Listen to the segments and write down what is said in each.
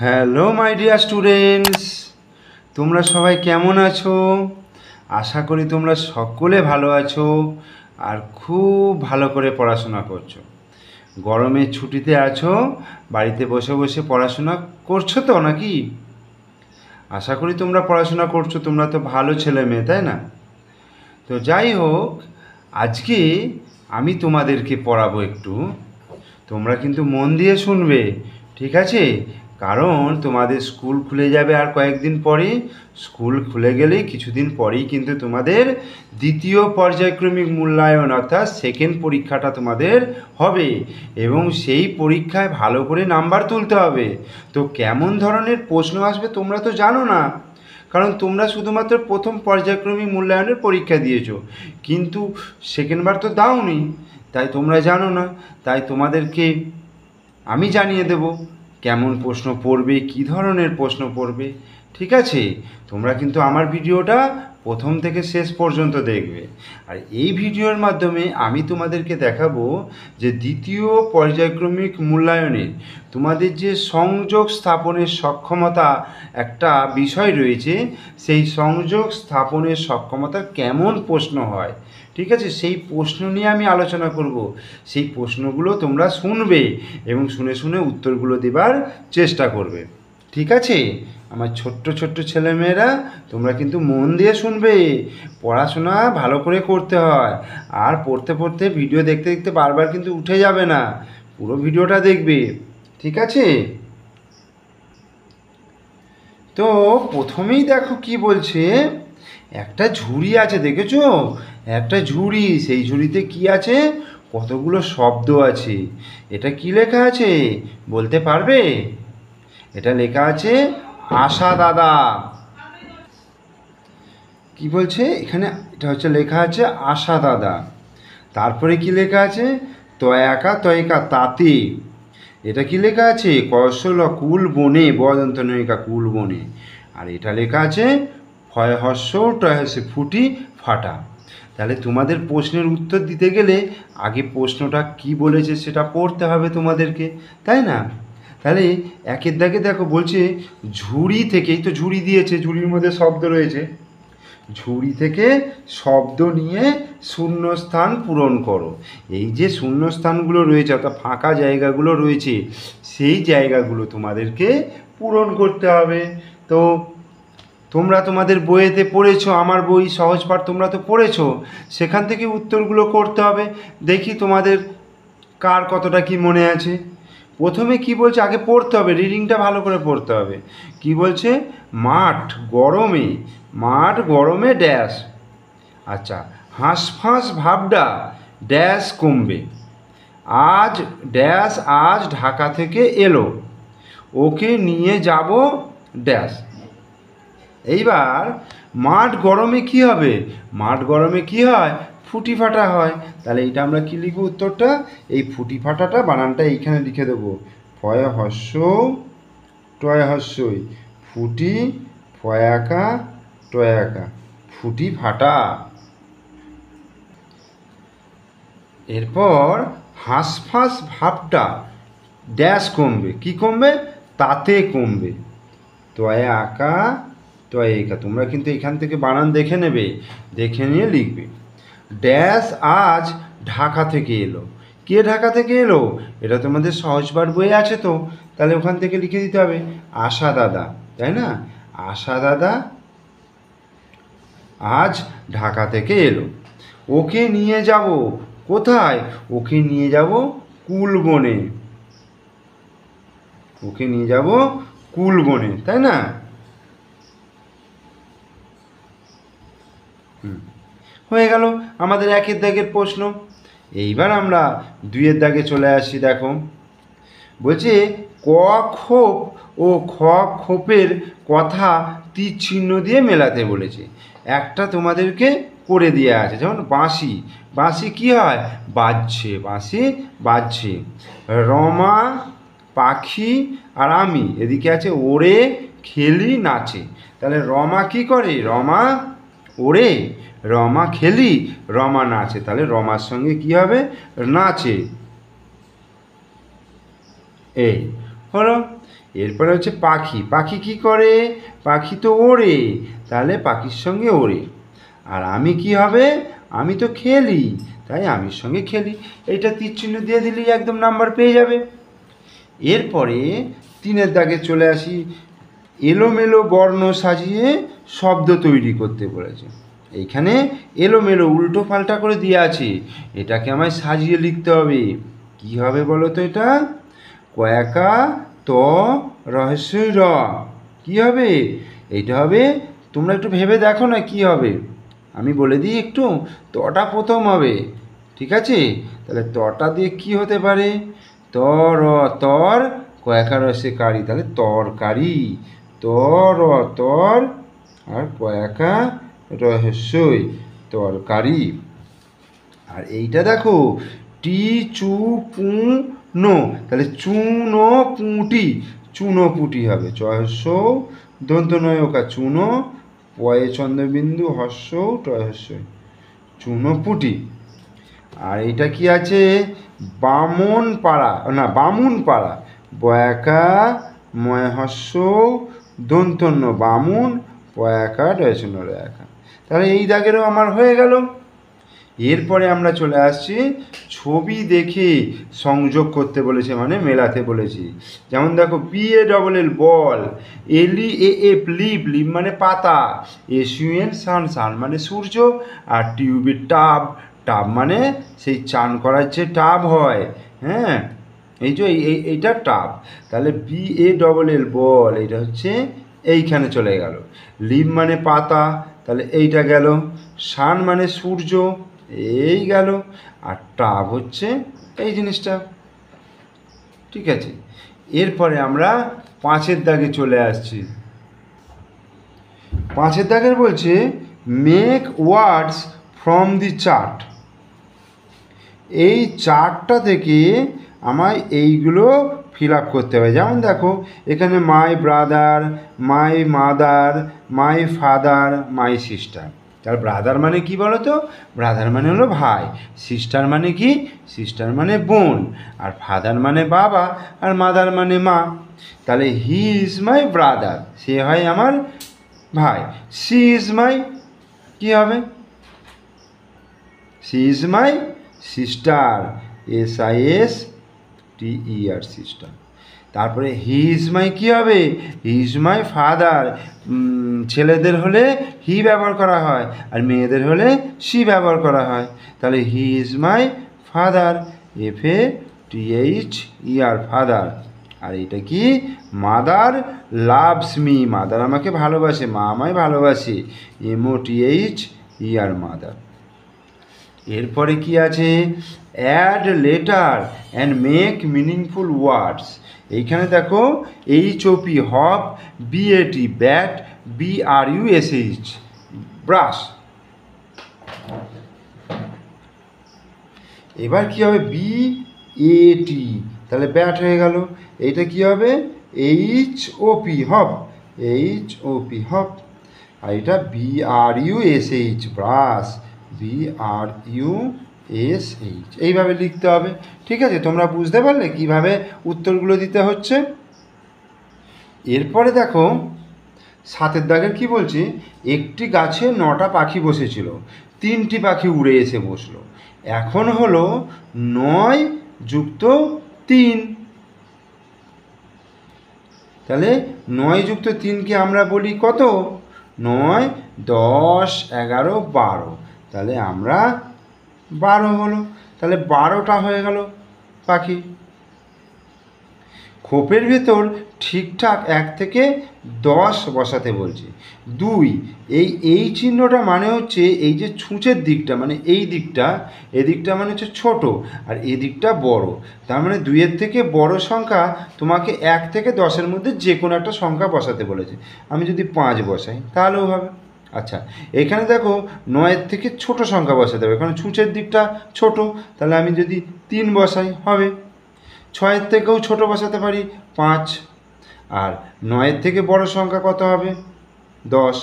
Hello my dear students, তোমরা সবাই কেমন আছো? আশা করি তোমরা সকলে ভালো আছো আর খুব ভালো করে পড়াশোনা করছো। গরমের ছুটিতে আছো, বাড়িতে বসে বসে পড়াশোনা করছো তো নাকি? আশা করি তোমরা পড়াশোনা করছো, তোমরা তো ভালো ছেলে মেয়ে, তাই না? তো যাই হোক, আজকে আমি তোমাদেরকে পড়াবো একটু। তোমরা কিন্তু মন দিয়ে শুনবে, ঠিক আছে? কারণ তোমাদের স্কুল খুলে যাবে আর কয়েকদিন পরেই। স্কুল খুলে গেলেই কিছুদিন পরেই কিন্তু তোমাদের দ্বিতীয় পর্যায়ক্রমিক মূল্যায়ন অর্থাৎ সেকেন্ড পরীক্ষাটা তোমাদের হবে এবং সেই পরীক্ষায় ভালো করে নাম্বার তুলতে হবে। তো কেমন ধরনের প্রশ্ন আসবে তোমরা তো জানো না, কারণ তোমরা শুধুমাত্র প্রথম পর্যায়ক্রমিক মূল্যায়নের পরীক্ষা দিয়েছো, কিন্তু সেকেন্ডবার তো দাওনি, তাই তোমরা জানো না। তাই তোমাদেরকে আমি জানিয়ে দেব কেমন প্রশ্ন পড়বে, কী ধরনের প্রশ্ন পড়বে, ঠিক আছে? তোমরা কিন্তু আমার ভিডিওটা প্রথম থেকে শেষ পর্যন্ত দেখবে। আর এই ভিডিওর মাধ্যমে আমি তোমাদেরকে দেখাবো যে দ্বিতীয় পর্যায়ক্রমিক মূল্যায়নে তোমাদের যে সংযোগ স্থাপনের সক্ষমতা একটা বিষয় রয়েছে, সেই সংযোগ স্থাপনের সক্ষমতার কেমন প্রশ্ন হয়, ঠিক আছে? সেই প্রশ্ন নিয়ে আমি আলোচনা করব। সেই প্রশ্নগুলো তোমরা শুনবে এবং শুনে শুনে উত্তরগুলো দেবার চেষ্টা করবে, ঠিক আছে? আমার ছোট্ট ছোট্ট ছেলেমেয়েরা, তোমরা কিন্তু মন দিয়ে শুনবে। পড়াশোনা ভালো করে করতে হয়, আর পড়তে পড়তে ভিডিও দেখতে দেখতে বারবার কিন্তু উঠে যাবে না, পুরো ভিডিওটা দেখবে, ঠিক আছে? তো প্রথমেই দেখো কি বলছে, একটা ঝুড়ি আছে, দেখেছো? একটা ঝুড়ি, সেই ঝুড়িতে কি আছে? কতগুলো শব্দ আছে। এটা কি লেখা আছে বলতে পারবে? এটা লেখা আছে আশা দাদা। কি বলছে এখানে? এটা হচ্ছে লেখা আছে আশা দাদা। তারপরে কি লেখা আছে? তয়াকা তয়কা তাতে। এটা কি লেখা আছে? কসল কুল বনে, বদন্ত নয়িকা কুল বনে। আর এটা লেখা আছে ফয় হস্য টয়সে ফুটি ফাটা। তাহলে তোমাদের প্রশ্নের উত্তর দিতে গেলে আগে প্রশ্নটা কি বলেছে সেটা পড়তে হবে তোমাদেরকে, তাই না? তাহলে একের দাগে দেখো বলছে ঝুড়ি থেকেই তো ঝুড়ি দিয়েছে, ঝুড়ির মধ্যে শব্দ রয়েছে। ঝুড়ি থেকে শব্দ নিয়ে শূন্যস্থান পূরণ করো। এই যে শূন্যস্থানগুলো রয়েছে অর্থাৎ ফাঁকা জায়গাগুলো রয়েছে, সেই জায়গাগুলো তোমাদেরকে পূরণ করতে হবে। তো তোমরা তোমাদের বইয়েতে পড়েছো, আমার বই সহজ পাঠ তোমরা তো পড়েছো, সেখান থেকে উত্তরগুলো করতে হবে। দেখি তোমাদের কার কতটা কি মনে আছে। প্রথমে কি বলছে, আগে পড়তে হবে, রিডিংটা ভালো করে পড়তে হবে। কি বলছে? মাঠ গরমে, মাঠ গরমে ড্যাশ। আচ্ছা, হাঁসফাঁস ভাবডা ড্যাশ কমবে। আজ ড্যাশ আজ ঢাকা থেকে এলো, ওকে নিয়ে যাব ড্যাশ। এইবার মাঠ গরমে কি হবে? মাঠ গরমে কি হয়? ফুটি ফাটা হয়। তাহলে এইটা আমরা কি লিখব উত্তরটা? এই ফুটি ফাটাটা বানানটা এইখানে লিখে দেবো, ফয় হস্য টয় হস্যই ফুটি ফয়াকা টয়াকা ফুটি ফাটা। এরপর হাঁসফাঁস ভাবটা ড্যাশ কমবে। কি কমবে? তাতে কমবে। তয় আঁকা তয় একা। তোমরা কিন্তু এখান থেকে বানান দেখে নেবে, দেখে নিয়ে লিখবে। ড্যাশ আজ ঢাকা থেকে এলো। কে ঢাকা থেকে এলো? এটা তোমাদের সহজপাঠ বইয়ে আছে তো, তাহলে ওখান থেকে লিখে দিতে হবে আশা দাদা, তাই না? আশা দাদা আজ ঢাকা থেকে এলো। ওকে নিয়ে যাব কোথায়? ওকে নিয়ে যাব কুলবনে। ওকে নিয়ে যাব কুলবনে, তাই না? হয়ে গেল আমাদের একের দাগের প্রশ্ন। এইবার আমরা দুইয়ের দাগে চলে আসি। দেখো বলছে ক খোপ ও খ খোপের কথা তীর চিহ্ন দিয়ে মেলাতে বলেছে। একটা তোমাদেরকে করে দেওয়া আছে, যেমন বাঁশি। বাঁশি কী হয়? বাজছে, বাঁশি বাজছে। রমা পাখি আর আমি, এদিকে আছে ওরে খেলি নাচে। তাহলে রমা কি করে? রমা ওরে, রমা খেলি, রমা নাচে। তাহলে রমার সঙ্গে কি হবে? নাচে। এই হলো। এরপরে হচ্ছে পাখি। পাখি কি করে? পাখি তো ওড়ে, তাহলে পাখির সঙ্গে ওড়ে। আর আমি কি হবে? আমি তো খেলি, তাই আমির সঙ্গে খেলি। এইটা তীর চিহ্ন দিয়ে দিলেই একদম নাম্বার পেয়ে যাবে। এরপরে 3-এর দাগে চলে আসি। এলোমেলো বর্ণ সাজিয়ে শব্দ তৈরি করতে বলেছে। এইখানে এলোমেলো উল্টো পাল্টা করে দিয়ে আছে, এটাকে আমায় সাজিয়ে লিখতে হবে। কি হবে বলো তো? এটা কয়াকা ত রহস্যই র, কি হবে? এইটা হবে, তোমরা একটু ভেবে দেখো না কি হবে। আমি বলে দিই একটু। তটা প্রথম হবে, ঠিক আছে? তাহলে তটা দিয়ে কি হতে পারে? তর, তর, কয়াকা রসে কারি, তাহলে তরকারি। তর, তর, আর কয়াকা রহস্যই, তরকারি। আর এইটা দেখো, টি চু পু নো, তাহলে চুনো পুঁটি, চুনোপুটি হবে। চহস্য দন্ত নয়কা চুনো, পয়ে চন্দ্রবিন্দু হস্য টহস্য, চুনোপুটি। আর এটা কি আছে? বামন পাড়া, না বামুন পাড়া, বয়াকা ময়হস্য দন্তন্য বামুন, পয়াকা ডয়সন্য রয়াকা। তাহলে এই দাগেরও আমার হয়ে গেল। এরপরে আমরা চলে আসছি ছবি দেখে সংযোগ করতে বলেছে, মানে মেলাতে বলেছি। যেমন দেখো, BALL বল, LEAF লিপ, লিপ মানে পাতা, SUN সান, সান মানে সূর্য, আর টিউবের টাব, টাব মানে সেই চান করার যে টাব হয়, হ্যাঁ, এই যে এইটা টাব। তাহলে BALL বল, এটা হচ্ছে এইখানে চলে গেল। লিপ মানে পাতা, তাহলে এইটা গেল। সান মানে সূর্য, এই গেল। আর টাব হচ্ছে এই জিনিসটা, ঠিক আছে? এরপরে আমরা 5-এর দাগে চলে আসছি। 5-এর দাগের বলছে make words from the chart. এই চার্টটা থেকে আমায় এইগুলো ফিল আপ করতে হবে। যেমন দেখো, এখানে my brother, my mother, my father, my sister. তার ব্রাদার মানে কি বলো তো? ব্রাদার মানে হলো ভাই, সিস্টার মানে কি? সিস্টার মানে বোন, আর ফাদার মানে বাবা, আর মাদার মানে মা। তাহলে হি ইজ মাই ব্রাদার, সে হয় আমার ভাই। সি ইজ মাই, কি হবে? She is my sister, SISTER, sister. তারপরে হি ইজ মাই কি হবে? He is my father. ছেলেদের হলে হি ব্যবহার করা হয়, আর মেয়েদের হলে সি ব্যবহার করা হয়। তাহলে he is my father, FATHER, father. আর এটা কি? মাদার লাভস মি, মাদার আমাকে ভালোবাসে, মা আমায় ভালোবাসে, MOTHER, মাদার। এরপরে কি আছে? Add letter and make meaningful words. এইখানে দেখো, HOP hop, BAT bat, BRUSH brush. এবার কি হবে? BAT, তাহলে ব্যাট হয়ে গেল। এইটা কি হবে? HOP hop, HOP hop. আর এটা BRUSH ব্রাশ, BRUSH। এইভাবে লিখতে হবে, ঠিক আছে? তোমরা বুঝতে পারলে কিভাবে উত্তরগুলো দিতে হচ্ছে? এরপরে দেখো, 7-এর দাগের কি বলছে? একটি গাছে 9টা পাখি বসেছিল, 3টি পাখি উড়ে এসে বসলো। এখন হলো 9 যুক্ত 3। তাহলে 9 যুক্ত 3কে আমরা বলি কত? 9, 10, 11, 12। তাহলে আমরা 12 হলো, তাহলে 12টা হয়ে গেল পাখি। খোপের ভেতর ঠিকঠাক 1 থেকে 10 বসাতে বলছে। 2, এই চিহ্নটা মানে হচ্ছে এই যে ছুঁচের দিকটা, মানে এই দিকটা, এদিকটা মানে হচ্ছে ছোট, আর এদিকটা বড়। তার মানে 2-এর থেকে বড় সংখ্যা তোমাকে 1 থেকে 10-এর মধ্যে যে কোনো একটা সংখ্যা বসাতে বলেছে। আমি যদি 5 বসাই তাহলেও হবে। আচ্ছা, এখানে দেখো 9-এর থেকে ছোট সংখ্যা বসাতে হবে, কারণ ছুঁচের দিকটা ছোট। তাহলে আমি যদি 3 বসাই হবে। 6-এর থেকেও ছোট বসাতে পারি, 5। আর 9-এর থেকে বড় সংখ্যা কত হবে? 10।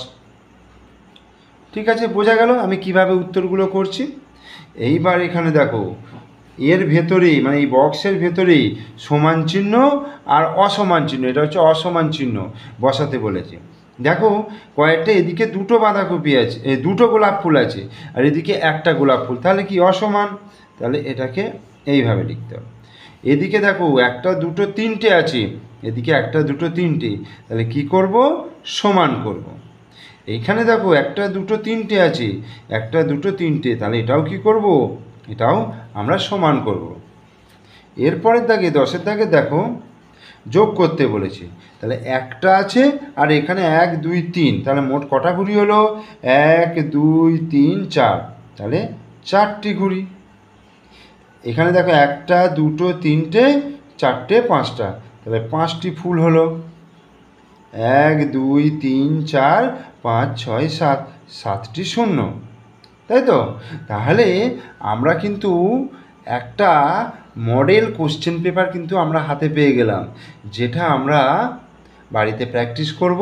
ঠিক আছে, বোঝা গেল আমি কিভাবে উত্তরগুলো করছি। এইবার এখানে দেখো, এর ভেতরেই মানে এই বক্সের ভেতরেই সমান চিহ্ন আর অসমান চিহ্ন, এটা হচ্ছে অসমান চিহ্ন বসাতে বলেছে। দেখো কয়েকটা এদিকে দুটো বাঁধাকপি আছে, দুটো গোলাপ ফুল আছে, আর এদিকে একটা গোলাপ ফুল, তাহলে কি অসমান, তাহলে এটাকে এইভাবে লিখতে হবে। এদিকে দেখো একটা দুটো তিনটে আছে, এদিকে একটা দুটো তিনটে, তাহলে কি করব, সমান করব। এইখানে দেখো একটা দুটো তিনটে আছে, একটা দুটো তিনটে, তাহলে এটাও কি করব, এটাও আমরা সমান করব। এরপরের দাগে 10-এর দাগে দেখো যোগ করতে বলেছে, তাহলে একটা আছে আর এখানে 1 2 3, তাহলে মোট কটা ঘুড়ি হলো, 1 2 3 4, তাহলে 4টি ঘুড়ি। এখানে দেখো একটা দুটো তিনটে চারটে পাঁচটা, তাহলে 5টি ফুল হলো, 1 2 3 4 5 6 7, 7টি শূন্য, তাই তো। তাহলে আমরা কিন্তু একটা মডেল কোশ্চেন পেপার কিন্তু আমরা হাতে পেয়ে গেলাম, যেটা আমরা বাড়িতে প্র্যাকটিস করব,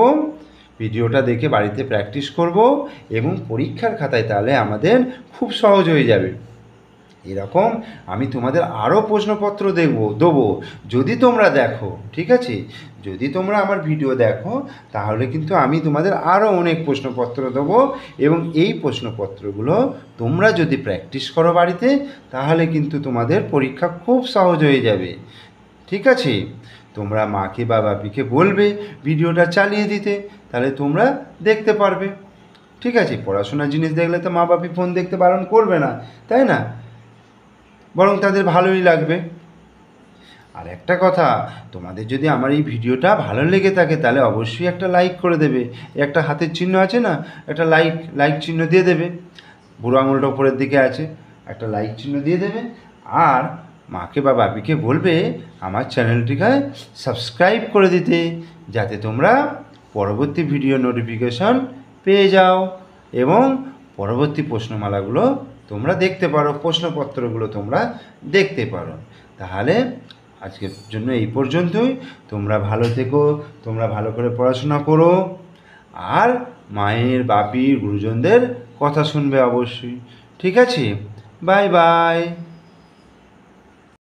ভিডিওটা দেখে বাড়িতে প্র্যাকটিস করব, এবং পরীক্ষার খাতায় তাহলে আমাদের খুব সহজ হয়ে যাবে। এরকম আমি তোমাদের আরও প্রশ্নপত্র দেবো যদি তোমরা দেখো, ঠিক আছে, যদি তোমরা আমার ভিডিও দেখো তাহলে কিন্তু আমি তোমাদের আরও অনেক প্রশ্নপত্র দেবো, এবং এই প্রশ্নপত্রগুলো তোমরা যদি প্র্যাকটিস করো বাড়িতে তাহলে কিন্তু তোমাদের পরীক্ষা খুব সহজ হয়ে যাবে, ঠিক আছে। তোমরা মাকে বা বাপিকে বলবে ভিডিওটা চালিয়ে দিতে, তাহলে তোমরা দেখতে পারবে, ঠিক আছে। পড়াশোনার জিনিস দেখলে তো মা বাপি ফোন দেখতে বারণ করবে না, তাই না, বরং তাদের ভালোই লাগবে। আর একটা কথা, তোমাদের যদি আমার এই ভিডিওটা ভালো লেগে থাকে তাহলে অবশ্যই একটা লাইক করে দেবে, একটা হাতের চিহ্ন আছে না, একটা লাইক চিহ্ন দিয়ে দেবে, বুড়ো আঙুলটা উপরের দিকে আছে, একটা লাইক চিহ্ন দিয়ে দেবে। আর মাকে বা বাপিকে বলবে আমার চ্যানেলটিকে সাবস্ক্রাইব করে দিতে, যাতে তোমরা পরবর্তী ভিডিও নোটিফিকেশন পেয়ে যাও এবং পরবর্তী প্রশ্নমালাগুলো তোমরা দেখতে পারো, প্রশ্নপত্রগুলো তোমরা দেখতে পারো। তাহলে আজকের জন্য এই পর্যন্তই। তোমরা ভালো থেকো, তোমরা ভালো করে পড়াশোনা করো, আর মায়ের বাপির গুরুজনদের কথা শুনবে অবশ্যই, ঠিক আছে। Bye bye.